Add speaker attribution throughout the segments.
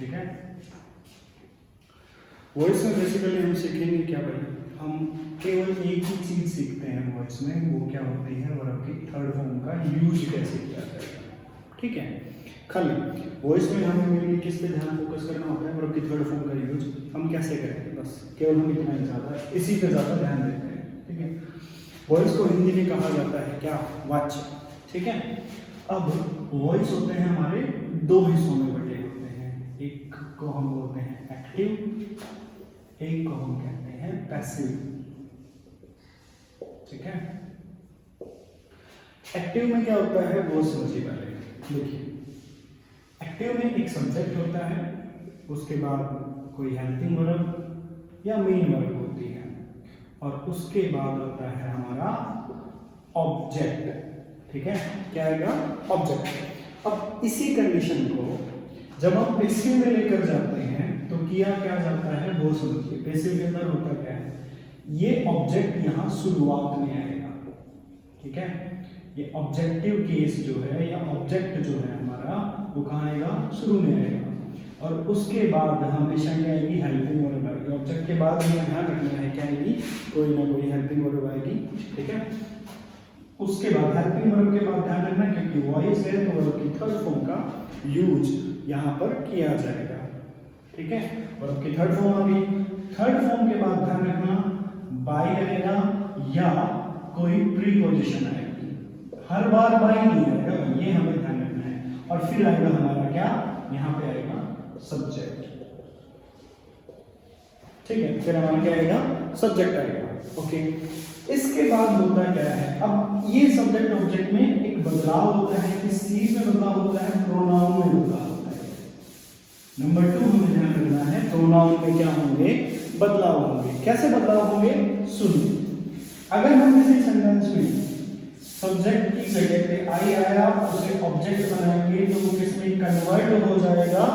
Speaker 1: ठीक है। वॉइस में बेसिकली हम सीखेंगे क्या भाई, हम केवल एक ही चीज सीखते हैं वॉइस में, वो क्या होती है वर्ब की थर्ड फॉर्म का यूज कैसे किया जाएगा। ठीक है, खाली वॉइस में हमें मेनली किस पे ध्यान फोकस करना होता है, वर्ब की थर्ड फॉर्म का यूज हम कैसे करेंगे, बस केवल हम इतना ही ज़्यादा इसी पे ज़्यादा ध्यान देते हैं। ठीक है, वॉइस को हिंदी में कहा जाता है क्या, वाच्य। ठीक है, अब वॉइस होते हैं हमारे दो हिस्सों में बटे होते हैं, एक को हम बोलते हैं एक्टिव, एक को हम कहते हैं पैसिव। ठीक है, एक्टिव में क्या होता है वो समझिए पहले। देखिए, एक्टिव में एक सब्जेक्ट होता है, उसके बाद कोई हेल्पिंग वर्ब या मेन वर्ब होती है, और उसके बाद होता है हमारा ऑब्जेक्ट। ठीक है, क्या आएगा, ऑब्जेक्ट। अब इसी कंडीशन को जब हम पैसिव में लेकर जाते हैं तो किया क्या जाता है वो समझिए। पैसिव के अंदर होता क्या है, ये ऑब्जेक्ट यहाँ शुरुआत में आएगा। ठीक है, ये ऑब्जेक्टिव केस जो है या ऑब्जेक्ट जो है हमारा वो कहाँ आएगा, शुरू में आएगा, और उसके बाद हमेशा क्या आएगी, हेल्पिंग वर्ब आएगी। ऑब्जेक्ट के बाद हमें ध्यान रखना है क्या आएगी, कोई ना कोई हेल्पिंग वर्ब आएगी। ठीक है, उसके बाद हेल्पिंग वर्ब के बाद ध्यान रखना, क्योंकि वॉइस है तो वर्ब की थर्ड फॉर्म का यूज यहाँ पर किया जाएगा। ठीक है, वर्ब की थर्ड फॉर्म आ गई। थर्ड फॉर्म के बाद ध्यान रखना बाय आएगा या कोई प्रीपोजिशन आएगी, हर बार बाय नहीं आएगा, ये हमें ध्यान रखना है। और फिर आएगा हमारा क्या, यहाँ पे आएगा सब्जेक्ट। ठीक है, फिर हमारा क्या आएगा, सब्जेक्ट आएगा। ओके, इसके बाद होता क्या है, अब ये सब्जेक्ट ऑब्जेक्ट में एक बदलाव होता है, किस चीज में बदलाव होता है, प्रोनाउन में बदलाव होता है। नंबर 2 हमें ध्यान रखना है, प्रोनाउन में क्या होंगे, बदलाव होंगे। कैसे बदलाव होंगे, सुनिए। अगर हम किसी सेंटेंस में सब्जेक्ट की जगह पे आई आया उसे ऑब्जेक्ट बनाएंगे तो वो किसमें कन्वर्ट हो जाएगा,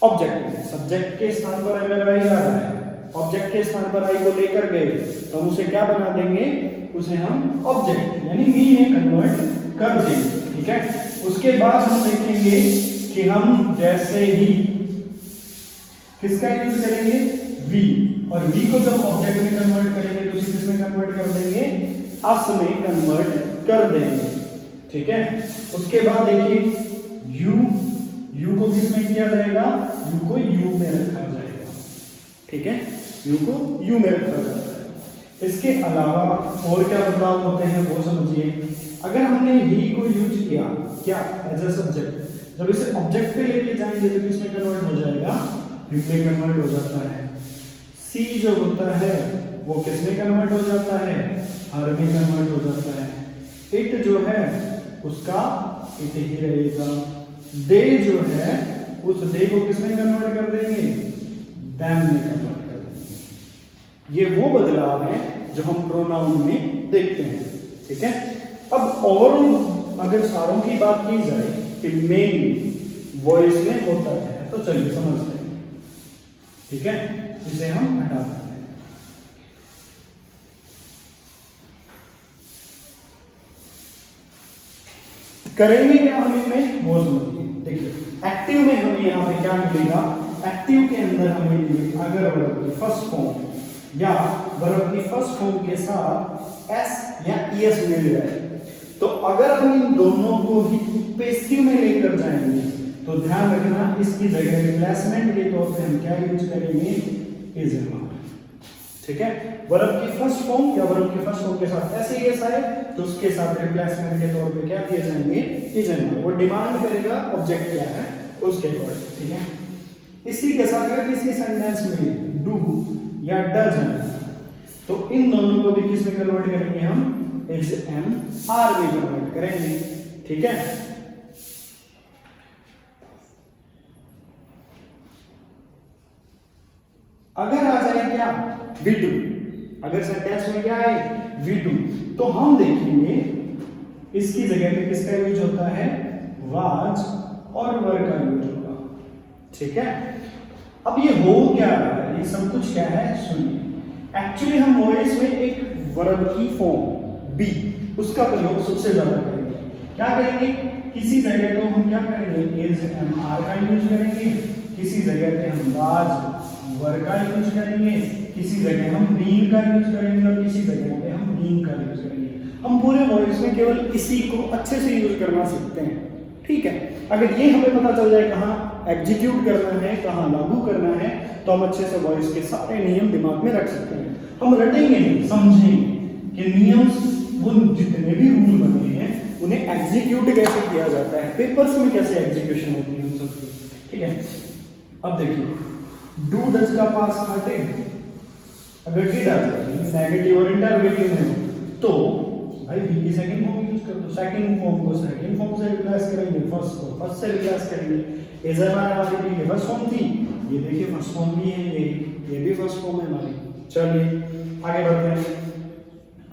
Speaker 1: ऑब्जेक्ट में। सब्जेक्ट के स्थान पर अगर आई आ रहा है, ऑब्जेक्ट के स्थान पर आई को लेकर गए तो हम उसे क्या बना देंगे, उसे हम ऑब्जेक्ट यानी वी में कन्वर्ट कर देंगे। ठीक है, उसके बाद हम देखेंगे कि हम जैसे ही किसका यूज करेंगे, वी, और वी को जब ऑब्जेक्ट में कन्वर्ट करेंगे तो उसे किसमें कन्वर्ट कर देंगे, अस में कन्वर्ट कर देंगे। ठीक है, उसके बाद देखिए यू को किसमें किया जाएगा, यू को यू में रखा जाएगा। ठीक है, यू को यू में रखा जाता है। इसके अलावा और क्या बदलाव होते हैं वो समझिए। अगर हमने ही को यूज किया क्या, एज अ सब्जेक्ट, जब इसे ऑब्जेक्ट पे लेके जाएंगे तो किसमें कन्वर्ट हो जाएगा, यू में कन्वर्ट हो जाता है। सी जो होता है वो किसमें कन्वर्ट हो जाता है, हर में कन्वर्ट हो जाता है। इट जो है उसका इट ही रहेगा। दे जो है उस दे को किसमें कन्वर्ट कर देंगे, देम में कन्वर्ट कर देंगे। ये वो बदलाव है जो हम प्रोनाउन में देखते हैं। ठीक है, अब और अगर सारों की बात की जाए कि मेन वॉइस में होता है तो चलिए समझते हैं। ठीक है, इसे हम हटा देते हैं। करेंगे क्या हम इनमें वो समझिए। देखिए, एक्टिव में हमें यहाँ पे क्या मिलेगा, एक्टिव के अंदर हमें मिलेगा अगर वर्ब की फर्स्ट फॉर्म या वर्ब की फर्स्ट फॉर्म के साथ एस या ईएस मिल जाए तो अगर हम इन दोनों को ही पैसिव में लेकर जाएंगे तो ध्यान रखना इसकी जगह रिप्लेसमेंट के तौर पे हम क्या यूज करेंगे, इज एम आर। ठीक है, वर्ब की फर्स्ट फॉर्म या वर्ब की फर्स्ट फॉर्म के साथ ऐसे एस आए तो उसके साथ रिप्लेसमेंट के तौर पे क्या दिए जाएंगे, इज एम आर। वो डिमांड करेगा ऑब्जेक्ट क्या है उसके अकॉर्डिंग। ठीक है, इसी के साथ अगर किसी सेंटेंस में डू या डज है तो इन दोनों को भी किस में कन्वर्ट करेंगे, हम इज एम आर में कन्वर्ट करेंगे। ठीक है, अगर आ जाए क्या, वी डू, अगर सेंटेंस में क्या है, वी डू, तो हम देखेंगे इसकी जगह पे किसका यूज होता है, वाज और वर का यूज होगा। ठीक है, अब ये हो क्या रहा है, ये सब कुछ क्या है सुनिए। एक्चुअली हम वॉइस में एक वर्ब की फॉर्म बी उसका प्रयोग सबसे ज्यादा करेंगे। क्या करेंगे, किसी जगह को हम क्या करेंगे, इज एम आर का यूज करेंगे किसी जगह पे हम वाज वर का यूज करेंगे, किसी जगह हम बीन का यूज करेंगे और किसी जगह पे हम बीन का यूज करेंगे। हम पूरे वॉइस में केवल इसी को अच्छे से यूज करना सीखते हैं, ठीक है। अगर ये हमें पता चल जाए कहाँ एग्जीक्यूट करना है, कहाँ लागू करना है, तो हम अच्छे से वॉइस के सारे नियम दिमाग में रख सकते हैं। हम रटेंगे नहीं, समझेंगे कि नियम वो जितने भी रूल बने हैं उन्हें एग्जीक्यूट कैसे किया जाता है, पेपर्स में कैसे एग्जीक्यूशन होती है उन सबकी, ठीक है। अब देखिए डू डज का पास करते हैं, अगर डिड आ जाए नेगेटिव और इंटरोगेटिव में तो भाई बी की सेकंड फॉर्म यूज कर दो, सेकंड फॉर्म को सेकंड फॉर्म से रिप्लेस करेंगे, फर्स्ट को फर्स्ट से रिप्लेस करेंगे। इज हमारा वाली की फर्स्ट फॉर्म थी, ये देखिए फर्स्ट फॉर्म भी है, ये भी फर्स्ट फॉर्म है हमारी। चलिए आगे बढ़ते हैं।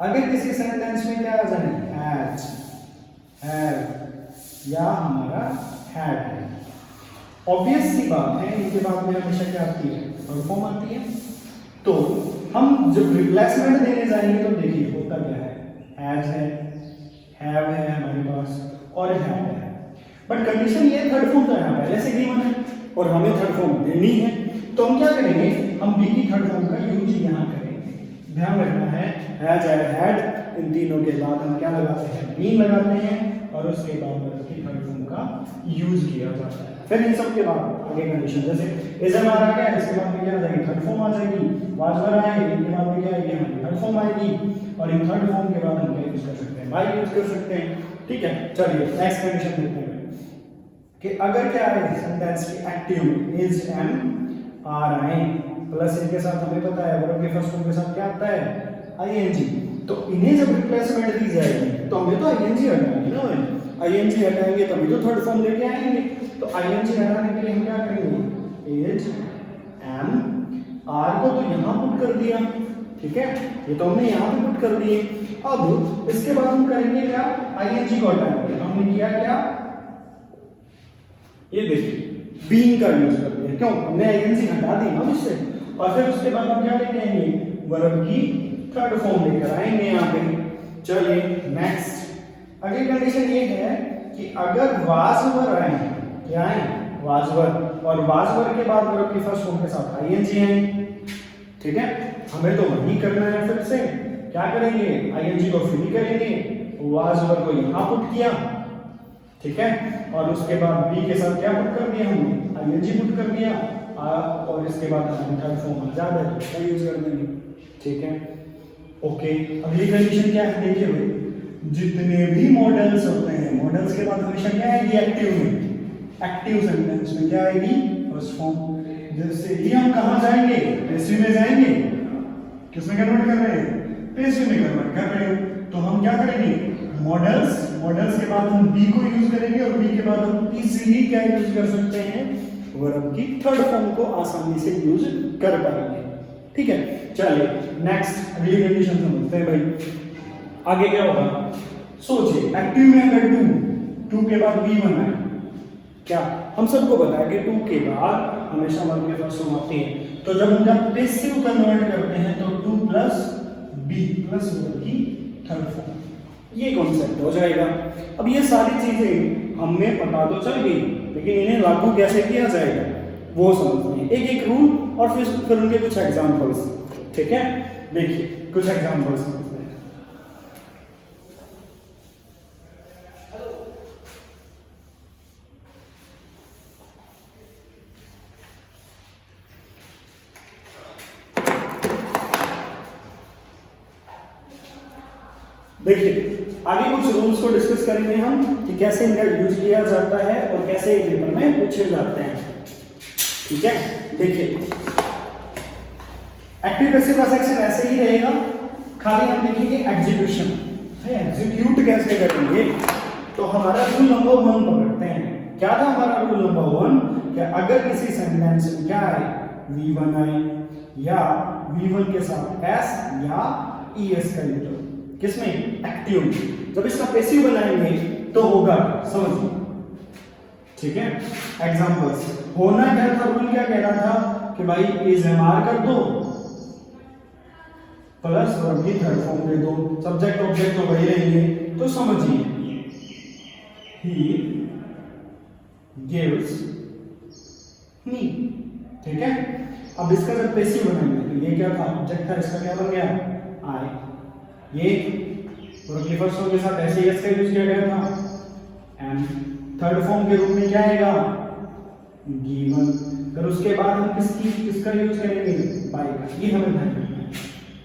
Speaker 1: अगर किसी सेंटेंस में क्या आ जाए हैज, हैव या हमारा हैड है, ऑब्वियस सी बात है इनके बाद में हमेशा क्या आती है, वर्ब फॉर्म आती है। तो हम जब रिप्लेसमेंट देने जाएंगे तो देखिए होता क्या है, हैज है, हैव है हमारे पास और हैड है, बट कंडीशन ये थर्ड फॉर्म तो यहाँ पहले से गिवन है और हमें थर्ड फॉर्म देनी है, तो हम क्या करेंगे, हम बी की थर्ड फॉर्म का यूज यहाँ करेंगे। ध्यान रखना है हैज एंड हैड इन तीनों के बाद हम क्या लगाते हैं, बीन लगाते हैं और उसके बाद की थर्ड फॉर्म का यूज किया जाता है। फिर इन सब के बाद आगे कंडीशन जैसे इज हमारा क्या है, इसके बाद में क्या आ जाएगी, थर्ड फॉर्म आ जाएगी, वाज वर आएगी, इनके बाद में क्या आएगी, हमारी थर्ड फॉर्म आएगी और इन थर्ड फॉर्म के बाद हम क्या यूज कर सकते हैं, बाय यूज कर सकते हैं, ठीक है। चलिए नेक्स्ट कंडीशन देखते हैं कि अगर क्या है सेंटेंस की एक्टिव में is am are I plus इनके साथ हमें पता है वर्ब के फर्स्ट फॉर्म के साथ क्या आता है, आईएनजी, तो इन्हें जब रिप्लेसमेंट दी जाएगी तो हमें तो आईएनजी हटाएंगे ना, आईएनजी हटाएंगे तभी तो थर्ड फॉर्म लेके आएंगे। तो आईएनजी हटाने के लिए हम क्या करेंगे, इज एम आर को तो यहाँ पुट कर दिया, ठीक है, ये तो हमने यहाँ पे पुट कर दिए। अब इसके बाद हम करेंगे क्या, आईएनजी को हटाएंगे। हमने किया क्या, ये देखिए बीइंग का यूज कर दिया, क्यों, हमने आईएनजी हटा दी ना उससे, और फिर उसके बाद हम क्या लेके आएंगे, वर्ब की थर्ड फॉर्म लेकर आएंगे यहाँ पे। चलिए नेक्स्ट अगली कंडीशन ये है कि अगर वाज वर आए, क्या आए, वाज वर, और वाज वर के बाद वर्ब की फर्स्ट फॉर्म के साथ आईएनजी आए, ठीक है, हमें तो वही करना है। फिर से क्या करेंगे, आईएनजी को फ्री करेंगे, वाज वर को यहाँ पुट किया, ठीक है, और उसके बाद बी के साथ क्या पुट कर दिया, हमने आईएनजी पुट कर दिया और इसके बाद हम थर्ड फॉर्म ज्यादा है यूज कर देंगे, ठीक है। ओके अगली कंडीशन क्या है, देखिए भाई जितने भी मॉडल्स होते हैं, मॉडल्स के बाद हमेशा क्या आएगी, एक्टिव में, एक्टिव सेंटेंस में क्या आएगी, फर्स्ट फॉर्म। जैसे ही हम कहाँ जाएंगे, पैसिव में जाएंगे, किसमें कन्वर्ट कर रहे हैं, पैसिव में कन्वर्ट कर रहे हैं, तो हम क्या करेंगे, मॉडल्स, मॉडल्स के बाद हम बी को यूज करेंगे और बी के बाद हम इजीली क्या यूज कर सकते हैं, वर्ब की थर्ड फॉर्म को आसानी से यूज कर पाएंगे, ठीक है। चलिए नेक्स्ट अगली कंडीशन समझते हैं भाई, आगे क्या होगा, सोचिए एक्टिव में अगर टू के बाद बी बना है, क्या हम सबको पता है कि टू के बाद हमेशा वर्ब के फर्स्ट फॉर्म आती है, तो जब हम जब पैसिव कन्वर्ट करते हैं तो to plus be plus verb की थर्ड फॉर्म, ये कॉन्सेप्ट हो जाएगा। अब ये सारी चीजें हमें पता तो चल गई, लेकिन इन्हें लागू कैसे किया जाएगा वो समझिए, एक एक रूल और फिर उनके कुछ एग्जांपल्स, ठीक है। देखिए कुछ एग्जांपल्स समझते हैं। देखिए आगे कुछ रूल्स को डिस्कस करेंगे हम कि कैसे इनका यूज किया जाता है और कैसे ये पेपर में पूछे जाते हैं, ठीक है। देखिए एक्टिव पैसिव का सेक्शन ऐसे ही रहेगा, खाली हम देखेंगे एग्जीक्यूशन, एग्जीक्यूट कैसे करेंगे। तो हमारा रूल नंबर 1 पकड़ते हैं, क्या था हमारा रूल नंबर 1, कि अगर किसी सेंटेंस में क्या आए, V1 आए या V1 के साथ S या ES का यूज, किसमें, एक्टिव में, जब इसका पैसिव बनाएंगे तो होगा, समझिए, ठीक है। एग्जांपल्स होना क्या था, रूल क्या कह रहा था कि भाई इज एमआर कर दो प्लस वर्ब की थर्ड फॉर्म दे दो, सब्जेक्ट ऑब्जेक्ट तो वही रहेंगे, तो समझिए ही गिव्स मी, ठीक है। अब इसका जब पैसिव बनाएंगे तो ये क्या था, ऑब्जेक्ट था, इसका क्या बन गया, आई। ये प्रोक्लिफर फॉर्म के साथ ऐसे एस का यूज किया गया था, एंड थर्ड फॉर्म के रूप में क्या आएगा, गिवन। फिर उसके बाद हम किसका यूज करेंगे, बाय का, ये हमें ध्यान रखना है,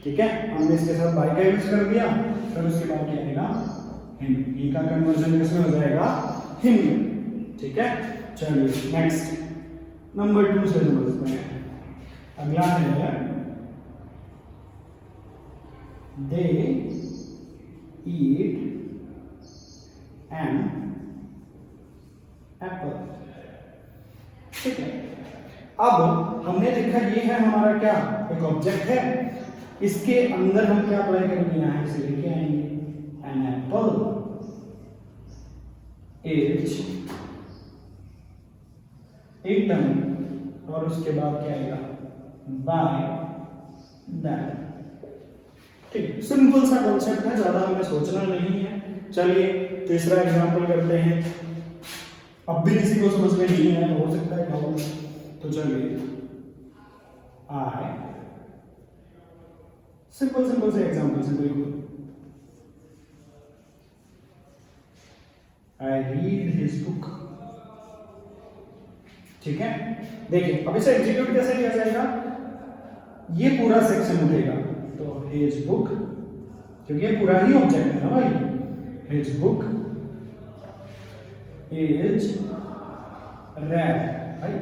Speaker 1: ठीक है। हमने इसके साथ बाय का यूज कर दिया, फिर उसके बाद क्या आएगा, हिम। ई का कन्वर्जन किसमें हो जाएगा, हिम में, ठीक है। चलिए नेक्स्ट नंबर 2 से समझते हैं। अगला है दे ईट एन एप्पल, ठीक है। अब हमने देखा ये है हमारा क्या, एक ऑब्जेक्ट है, इसके अंदर हम क्या अप्लाई करेंगे, यहां से लेके आएंगे, एन एप्पल इज eaten, और उसके बाद क्या आएगा, बाय दैट, ठीक। सिंपल सा कॉन्सेप्ट है, ज्यादा हमें सोचना नहीं है। चलिए तीसरा एग्जांपल करते हैं। अब भी किसी को समझ में नहीं है, हो सकता है डाउट, तो चलिए आई, सिंपल से एग्जांपल से बिल्कुल, आई रीड हिज बुक, ठीक है। देखिए अब इसे एग्जीक्यूट कैसे किया जाएगा, ये पूरा सेक्शन उठेगा, तो हिज बुक, क्योंकि ये पूरा ही ऑब्जेक्ट है ना भाई, हिज बुक इज रेड, भाई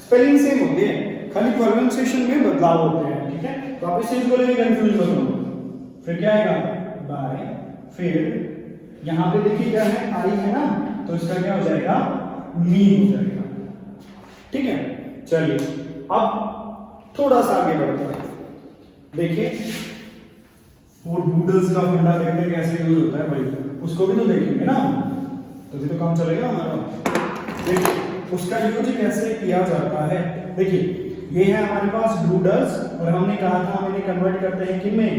Speaker 1: स्पेलिंग सेम होती है, खाली प्रोनाउंसिएशन में बदलाव होते हैं, ठीक है। तो आप इस चीज को लेकर कंफ्यूज मत हो। फिर क्या आएगा, बाय, फिर यहां पे देखिए क्या है, आई है ना, तो इसका क्या हो जाएगा, मी हो जाएगा, ठीक है। चलिए अब थोड़ा सा आगे बढ़ते हैं। देखिए वो डूडल्स का फंडा देखते हैं कैसे यूज होता है भाई, उसको भी तो देखेंगे ना, तभी तो काम चलेगा हमारा। देखिए उसका यूज कैसे किया जाता है, देखिए ये है हमारे पास डूडल्स, और हमने कहा था हम इन्हें कन्वर्ट करते हैं किनमें,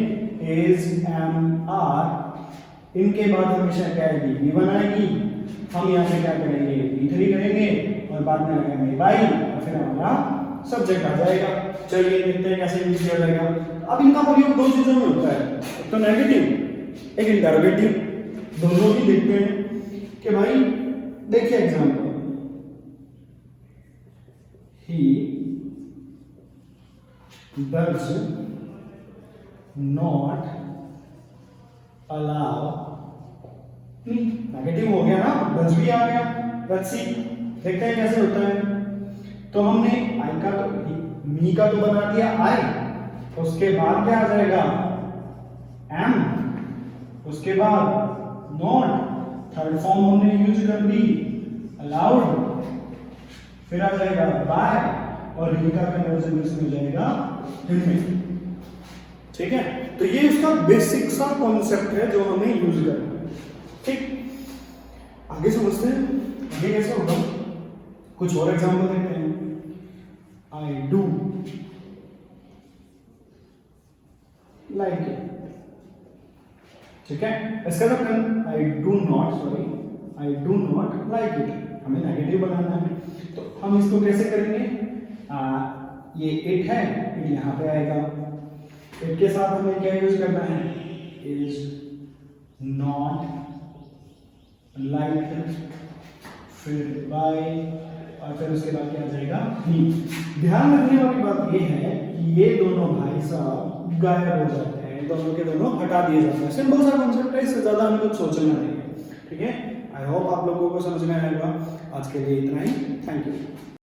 Speaker 1: एज एम आर, इनके बाद हमेशा क्या आएगी, वी1 आएगी, हम यहाँ पे क्या करेंगे, वी3 करेंगे, और बाद में लगाएंगे बाई, और फिर हमारा सब्जेक्ट आ जाएगा। चलिए देखते हैं कैसे यूज किया जाएगा। अब इनका प्रयोग दो चीजों में होता है, एक तो नेगेटिव, एक इंटरोगेटिव, दोनों ही देखते हैं कि भाई देखिए example, he does not allow me, negative हो गया ना, डज भी आ गया। लेट्स सी देखते हैं कैसे होता है। तो हमने आई का तो मी का तो बना दिया आई, उसके बाद क्या आ जाएगा, एम, उसके बाद नॉट, थर्ड फॉर्म हमने यूज कर दी अलाउड, फिर आ जाएगा बाय, और ही का कन्वर्जन इसमें हो जाएगा हिम में, ठीक है। तो ये इसका बेसिक सा कॉन्सेप्ट है जो हमें यूज करना है, ठीक। आगे समझते हैं आगे कैसे होगा, कुछ और एग्जांपल देखते हैं। आई डू लाइक इट, ठीक है। इसका मतलब I do not like it, हमें नेगेटिव बनाना है, तो हम इसको कैसे करेंगे, ये इट है, इट यहाँ पे आएगा, इट के साथ हमें क्या यूज करना है, इज नॉट लाइक, फिर बाय, और फिर उसके बाद क्या आ जाएगा, ही। ध्यान रखने वाली बात ये है कि ये दोनों भाई साहब गायब हो जाते हैं, दोनों के दोनों हटा दिए जाते हैं। सिंपल सा कॉन्सेप्ट है, इससे ज्यादा हमें कुछ सोचना नहीं है, ठीक है। आई होप आप लोगों को समझ में आएगा। आज के लिए इतना ही, थैंक यू।